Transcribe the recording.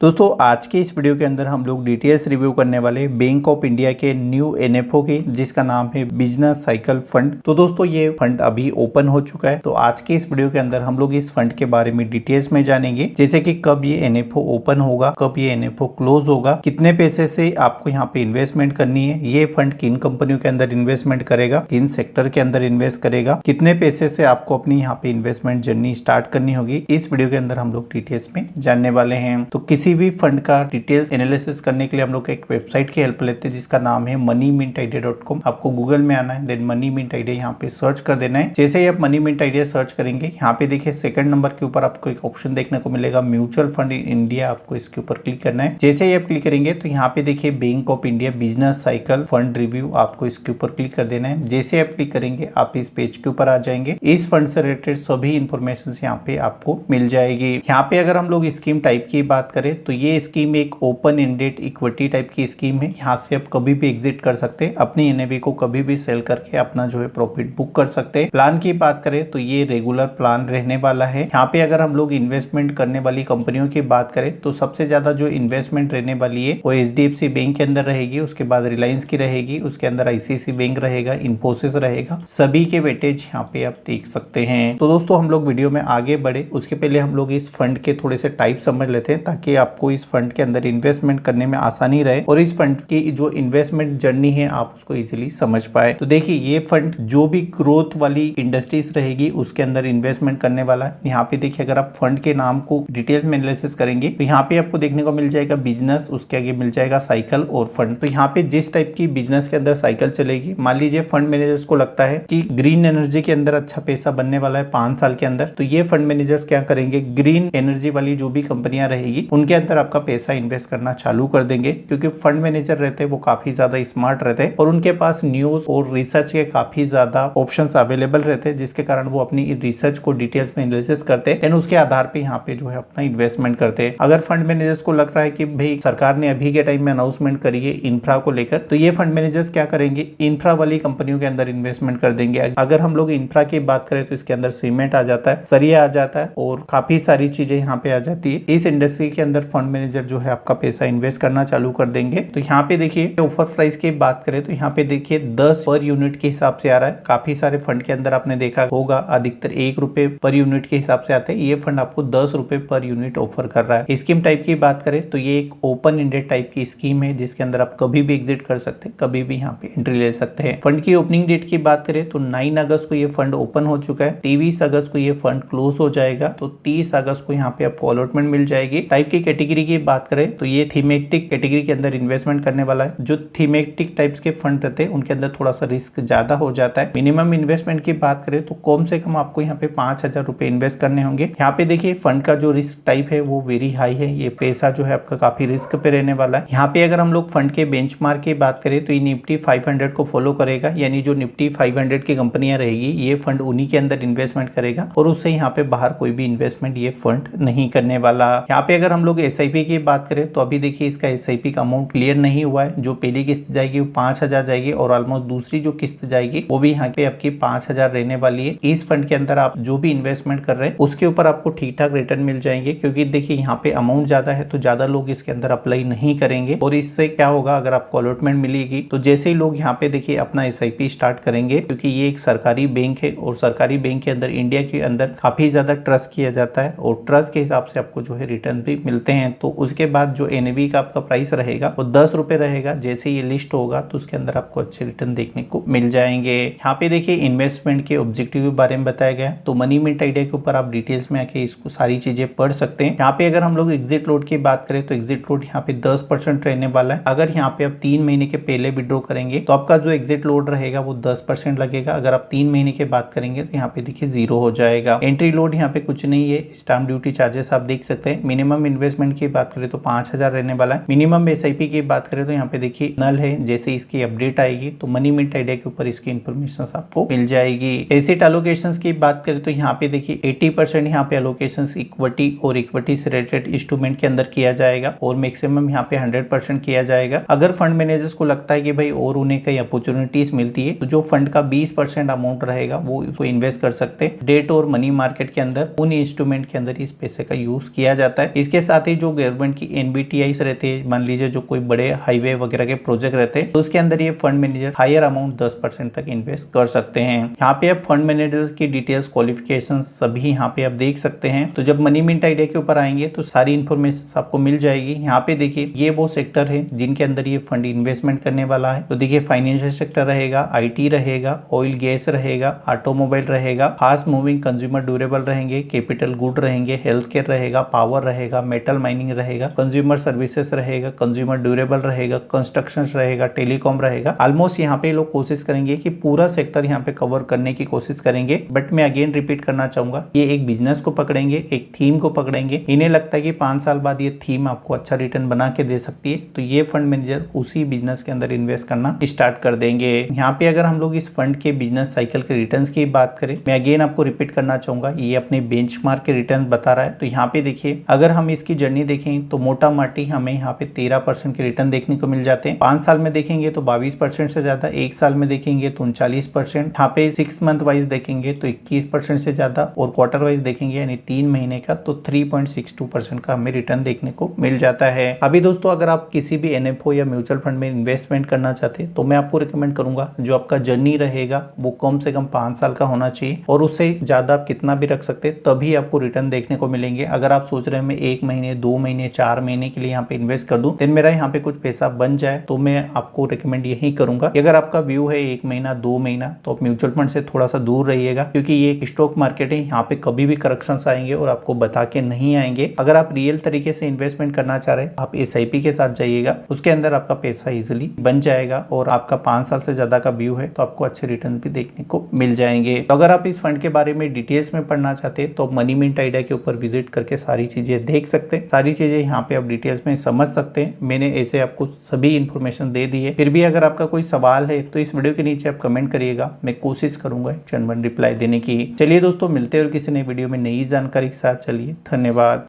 दोस्तों आज के इस वीडियो के अंदर हम लोग डिटेल्स रिव्यू करने वाले बैंक ऑफ इंडिया के न्यू एनएफओ की, जिसका नाम है बिजनेस साइकिल फंड। तो दोस्तों ये फंड अभी ओपन हो चुका है। तो आज के इस वीडियो के अंदर हम लोग इस फंड के बारे में डिटेल्स में जानेंगे, जैसे कि कब ये एनएफओ ओपन होगा, कब ये एनएफओ क्लोज होगा, कितने पैसे से आपको यहाँ पे इन्वेस्टमेंट करनी है, ये फंड किन कंपनियों के अंदर इन्वेस्टमेंट करेगा, किन सेक्टर के अंदर इन्वेस्ट करेगा, कितने पैसे से आपको अपनी यहाँ पे इन्वेस्टमेंट जर्नी स्टार्ट करनी होगी, इस वीडियो के अंदर हम लोग डिटेल्स में जानने वाले हैं। तो किसी भी फंड का डिटेल्स एनालिसिस करने के लिए हम लोग एक वेबसाइट की हेल्प लेते हैं, जिसका नाम है moneymintidia.com। आपको गूगल में आना है, देन मनी मिंट आइडिया यहाँ पे सर्च कर देना है। जैसे ही आप मनी मिंट आइडिया सर्च करेंगे, यहाँ पे देखिए सेकंड नंबर के ऊपर आपको एक ऑप्शन देखने को मिलेगा म्यूचुअल फंड इन इंडिया। आपको इसके ऊपर क्लिक करना है। जैसे ही आप क्लिक करेंगे तो यहाँ पे देखिए bank of India business cycle fund review, आपको इसके ऊपर क्लिक कर देना है। जैसे आप क्लिक करेंगे आप इस पेज के ऊपर आ जाएंगे। इस फंड से रिलेटेड सभी इंफॉर्मेशन यहाँ पे आपको मिल जाएगी। यहाँ पे अगर हम लोग स्कीम टाइप की बात करें तो ये स्कीम एक ओपन एंडेड इक्विटी टाइप की स्कीम है। यहाँ से आप कभी भी एग्जिट कर सकते हैं, अपनी एनएवी को कभी भी सेल करके अपना जो है प्रॉफिट बुक कर सकते हैं। प्लान की बात करें तो ये रेगुलर प्लान रहने वाला है। यहाँ पे अगर हम लोग इन्वेस्टमेंट करने वाली कंपनियों की बात करें तो सबसे ज्यादा जो इन्वेस्टमेंट रहने वाली है वो एचडीएफसी बैंक के अंदर रहेगी, उसके बाद रिलायंस की रहेगी, उसके अंदर आईसीआईसीआई बैंक रहेगा, इन्फोसिस रहेगा। सभी के वेटेज यहाँ पे आप देख सकते हैं। तो दोस्तों हम लोग वीडियो में आगे बढ़े उसके पहले हम लोग इस फंड के थोड़े से टाइप समझ लेते हैं, ताकि आपको इस फंड के अंदर इन्वेस्टमेंट करने में आसानी रहे और इस फंड की जो इन्वेस्टमेंट जर्नी है आप उसको इजीली समझ पाए। तो देखिए ये फंड जो भी ग्रोथ वाली इंडस्ट्रीज रहेगी उसके अंदर इन्वेस्टमेंट करने वाला है। यहाँ पे देखिए अगर आप फंड के नाम को डिटेल में एनालिसिस करेंगे तो यहाँ पे आपको देखने को मिल जाएगा बिजनेस, उसके आगे मिल जाएगा साइकिल और फंड। तो यहाँ पे जिस टाइप की बिजनेस के अंदर साइकिल चलेगी, मान लीजिए फंड मैनेजर्स को लगता है कि ग्रीन एनर्जी के अंदर अच्छा पैसा बनने वाला है 5 साल के अंदर, तो ये फंड मैनेजर्स क्या करेंगे, ग्रीन एनर्जी वाली जो भी कंपनियां रहेगी उनके अंदर आपका पैसा इन्वेस्ट करना चालू कर देंगे। क्योंकि फंड मैनेजर रहते हैं वो काफी ज्यादा स्मार्ट रहते हैं और उनके पास न्यूज और रिसर्च के काफी ज्यादा ऑप्शंस अवेलेबल रहते हैं, जिसके कारण वो अपनी रिसर्च को डिटेल्स में एनालिसिस करते हैं, उसके आधार पे यहाँ पे जो है अपना इन्वेस्टमेंट करते हैं। अगर फंड मैनेजर्स को लग रहा है कि भाई सरकार ने अभी के टाइम में अनाउंसमेंट करी है इंफ्रा को लेकर, तो ये फंड मैनेजर्स क्या करेंगे, इंफ्रा वाली कंपनियों के अंदर इन्वेस्टमेंट कर देंगे। अगर हम लोग इंफ्रा की बात करें तो इसके अंदर सीमेंट आ जाता है, सरिया आ जाता है और काफी सारी चीजें यहाँ पे आ जाती है। इस इंडस्ट्री के अंदर फंड मैनेजर जो है आपका पैसा इन्वेस्ट करना चालू कर देंगे। तो यहाँ पे देखिए ऑफर प्राइस की बात करें तो यहाँ पे देखिए 10 पर यूनिट के हिसाब से आ रहा है। काफी सारे फंड के अंदर आपने देखा होगा अधिकतर 1 रुपए पर यूनिट के हिसाब से आते हैं, ये फंड आपको 10 रुपए पर यूनिट ऑफर कर रहा है। स्कीम टाइप की बात करें तो ये एक ओपन एंडेड टाइप की स्कीम है, जिसके अंदर आप कभी भी एग्जिट कर सकते हैं, कभी भी यहाँ पे एंट्री ले सकते हैं। फंड की ओपनिंग डेट की बात करें तो 9 अगस्त को ये फंड ओपन हो चुका है, 23 अगस्त को ये फंड क्लोज हो जाएगा, तो 30 अगस्त को यहाँ पे आपको अलॉटमेंट मिल जाएगी। टाइप की कैटेगरी की बात करें तो ये थीमेटिक कैटेगरी के अंदर इन्वेस्टमेंट करने वाला है। जो थीमेटिक टाइप्स के फंड रहते हैं उनके अंदर थोड़ा सा रिस्क ज्यादा हो जाता है। मिनिमम इन्वेस्टमेंट की बात करें तो कम से कम आपको यहाँ पे 5,000 रुपए इन्वेस्ट करने होंगे। यहाँ पे देखिए फंड का जो रिस्क टाइप है वो वेरी हाई है, ये पैसा जो है आपका काफी रिस्क पे रहने वाला है। यहाँ पे अगर हम लोग फंड के बेंचमार्क की बात करें तो ये निफ्टी 500 को फॉलो करेगा, यानी जो निफ्टी 500 की कंपनियां रहेगी ये फंड उन्हीं के अंदर इन्वेस्टमेंट करेगा और उससे यहाँ पे बाहर कोई भी इन्वेस्टमेंट ये फंड नहीं करने वाला। यहाँ पे अगर हम लोग एसआईपी की बात करें तो अभी देखिए इसका एसआईपी का अमाउंट क्लियर नहीं हुआ है। जो पहली किस्त जाएगी वो 5,000 जाएगी और ऑलमोस्ट दूसरी जो किस्त जाएगी वो भी यहाँ पे आपकी 5,000 रहने वाली है। इस फंड के अंदर आप जो भी इन्वेस्टमेंट कर रहे हैं उसके ऊपर आपको ठीक ठाक रिटर्न मिल जाएंगे, क्योंकि देखिए यहाँ पे अमाउंट ज्यादा है तो ज्यादा लोग इसके अंदर अप्लाई नहीं करेंगे। और इससे क्या होगा, अगर आपको अलॉटमेंट मिलेगी तो जैसे ही लोग यहाँ पे देखिए अपना एसआईपी स्टार्ट करेंगे, क्योंकि ये एक सरकारी बैंक है और सरकारी बैंक के अंदर इंडिया के अंदर काफी ज्यादा ट्रस्ट किया जाता है और ट्रस्ट के हिसाब से आपको जो है रिटर्न भी मिलते हैं। तो उसके बाद जो एनएवी का आपका प्राइस रहेगा वो 10 रुपए रहेगा। जैसे ये लिस्ट होगा तो उसके अंदर आपको अच्छे रिटर्न देखने को मिल जाएंगे। यहाँ पे देखिए इन्वेस्टमेंट के ऑब्जेक्टिव के बारे में बताया गया है, तो मनी मिंट आइडिया के ऊपर आप डिटेल्स में आके इसको सारी चीजें पढ़ सकते हैं। यहाँ पे अगर हम लोग एग्जिट लोड की बात करें तो एग्जिट लोड यहाँ पे 10% रहने वाला है। अगर यहाँ पे आप 3 महीने के पहले विड्रॉ करेंगे तो आपका जो एग्जिट लोड रहेगा वो 10% लगेगा। अगर आप 3 महीने के बाद करेंगे तो यहाँ पे देखिए 0 हो जाएगा। एंट्री लोड यहाँ पे कुछ नहीं है, स्टाम्प ड्यूटी चार्जेस आप देख सकते हैं। मिनिमम इन्वेस्टमेंट की बात करें तो 5,000 रहने वाला है। मिनिमम एसआईपी की बात करें तो यहाँ पे देखिए नल है, जैसे इसकी अपडेट आएगी तो मनी मिंट आइडिया के ऊपर इसकी इन्फॉर्मेशन आपको मिल जाएगी। एसेट एलोकेशंस की बात करें तो यहाँ पे देखिए 80% यहाँ पे एलोकेशंस इक्विटी और इक्विटी से रिलेटेड इंस्ट्रूमेंट के अंदर किया जाएगा और मैक्सिमम यहाँ पे 100% किया जाएगा। अगर फंड मैनेजर्स को लगता है कि भाई और उन्हें कई अपॉर्चुनिटीज मिलती है तो जो फंड का 20% अमाउंट रहेगा वो उसको इन्वेस्ट कर सकते हैं। डेट और मनी मार्केट के अंदर उन इंस्ट्रूमेंट के अंदर इस पैसे का यूज किया जाता है। इसके साथ ही जो गवर्नमेंट की NBTIs रहते हैं, मान लीजिए जो कोई बड़े हाईवे वगैरह के प्रोजेक्ट रहते हैं, तो उसके अंदर ये फंड मैनेजर हायर अमाउंट 10% तक इन्वेस्ट कर सकते हैं। यहाँ पे आप फंड मैनेजर्स की डिटेल्स, क्वालिफिकेशन सभी यहाँ पे आप देख सकते हैं। तो जब मनी मिंट आइडिया के ऊपर आएंगे तो सारी इन्फॉर्मेशन आपको मिल जाएगी। यहाँ पे देखिए ये वो सेक्टर है जिनके अंदर ये फंड इन्वेस्टमेंट करने वाला है। तो देखिए फाइनेंशियल सेक्टर रहेगा, IT रहेगा, ऑयल गैस रहेगा, ऑटोमोबाइल रहेगा, फास्ट मूविंग कंज्यूमर ड्यूरेबल रहेंगे, कैपिटल गुड रहेंगे, हेल्थ केयर रहेगा, पावर रहेगा, मेटल माइनिंग रहेगा, कंज्यूमर सर्विसेज रहेगा, कंज्यूमर ड्यूरेबल रहेगा, कंस्ट्रक्शन रहेगा, टेलीकॉम रहेगा। ऑलमोस्ट यहाँ पे लोग कोशिश करेंगे कि पूरा सेक्टर यहाँ पे कवर करने की कोशिश करेंगे। बट मैं अगेन रिपीट करना चाहूंगा, ये एक बिजनेस को पकड़ेंगे, एक थीम को पकड़ेंगे। इन्हें लगता है कि 5 साल बाद ये थीम आपको अच्छा रिटर्न बना के दे सकती है, तो ये फंड मैनेजर उसी बिजनेस के अंदर इन्वेस्ट करना स्टार्ट कर देंगे। यहाँ पे अगर हम लोग इस फंड के बिजनेस साइकिल के रिटर्न्स की बात करें, मैं अगेन आपको रिपीट करना चाहूंगा, ये अपने बेंचमार्क के रिटर्न बता रहा है। तो यहाँ पे देखिए अगर हम इसकी जर्नी देखें तो मोटा माटी हमें यहाँ पे 13% के रिटर्न देखने को मिल जाते हैं। 5 साल में देखेंगे तो 22% से ज्यादा, 1 साल में देखेंगे तो 39%, यहाँ पे 6 मंथ वाइज देखेंगे तो 21% से ज्यादा, और क्वार्टर वाइज देखेंगे यानी 3 महीने का तो 3.62% का हमें रिटर्न देखने को मिल जाता है। अभी दोस्तों अगर आप किसी भी NFO या म्यूचुअल फंड में इन्वेस्टमेंट करना चाहते हैं तो मैं आपको रिकमेंड करूंगा जो आपका जर्नी रहेगा वो कम से कम 5 साल का होना चाहिए, और उससे ज्यादा आप कितना भी रख सकते हैं तभी आपको रिटर्न देखने को मिलेंगे। अगर आप सोच रहे हैं मैं 1 महीने, 2 महीने, 4 महीने के लिए यहाँ पे इन्वेस्ट कर दूं, देन मेरा यहाँ पे कुछ पैसा बन जाए, तो मैं आपको रिकमेंड यही करूंगा कि अगर आपका व्यू है 1 महीना, 2 महीना, तो आप म्यूचुअल फंड से थोड़ा सा दूर रहिएगा, क्योंकि ये एक स्टॉक मार्केट है, यहाँ पे कभी भी करेक्शंस आएंगे और आपको बता के नहीं आएंगे। अगर आप रियल तरीके से इन्वेस्टमेंट करना चाह रहे हैं, आप SIP के साथ जाइएगा, उसके अंदर आपका पैसा इजिली बन जाएगा, और आपका 5 साल से ज्यादा का व्यू है तो आपको अच्छे रिटर्न भी देखने को मिल जाएंगे। तो अगर आप इस फंड के बारे में डिटेल्स में पढ़ना चाहते हैं तो आप मनी मिंट आइडिया के ऊपर विजिट करके सारी चीजें देख सकते हैं, सारी चीजें यहाँ पे आप डिटेल्स में समझ सकते हैं। मैंने ऐसे आपको सभी इंफॉर्मेशन दे दी है। फिर भी अगर आपका कोई सवाल है तो इस वीडियो के नीचे आप कमेंट करिएगा, मैं कोशिश करूंगा चंदन रिप्लाई देने की। चलिए दोस्तों, मिलते हैं और किसी नई वीडियो में नई जानकारी के साथ। चलिए, धन्यवाद।